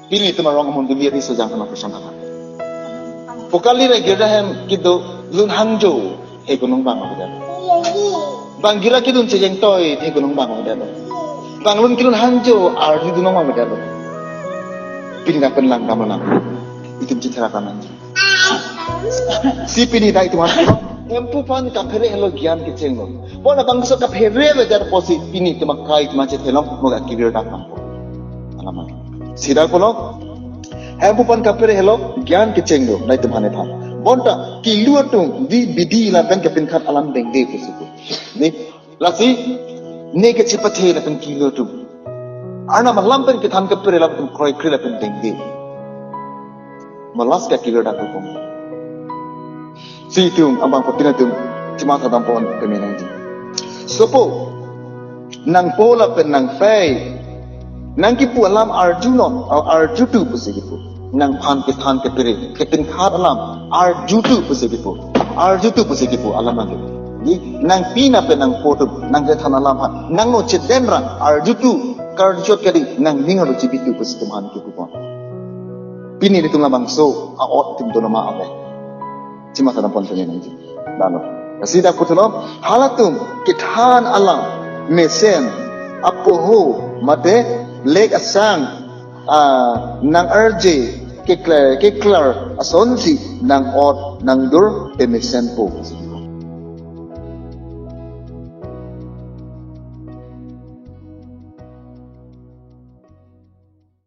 Pini itu marong amun dunia di sejang sama bersama. Pokali re gerahan gitu lun hangjo he gunung bang ada. Bang gira kidun sejeng toy he gunung bang ada. Bang lun kidun hangjo ar di gunung bang ada. Pini nak penlang kamu itu bicara kanan. Si pini dah itu masuk. Empu pan kapere hello gian keceng lo. Bona bangsa kapere bejar posi pini itu makai itu macet hello moga kibir dah kampo. Alamat. Sidar kono. Empu pan kapere hello gian keceng lo. Nai itu mana pan. Bonta kiluar tu di bidi lapan kapin kat alam dengde kusiku. Ni lasi ne kecepat he lapan kiluar tu. Arna malam pen kitan kapere lapan kroi kri lapan dengde. Malas ka kiluar dah kukum. Si tum abang potina tum cuma kadang pon pemenang ji. Sopo nang pola pen nang fai nang kipu alam arjunon atau arjutu pusigipu nang pan ke pere ketin khar alam arjutu pusigipu alam lagi. Ni nang pina pen nang potu nang ketan alam ha nang no cedenra arjutu karjot kadi nang ningaru cibitu pusigipu han kipu pon. Pini ni tum labang so aot tim dono ma ame. Cuma kadang pon pemenang ji. Dano. Kasida kutulam halatum kithan alam mesen apoho mate leg asang nang arje keklar asonsi nang ot nang dur pemesen po.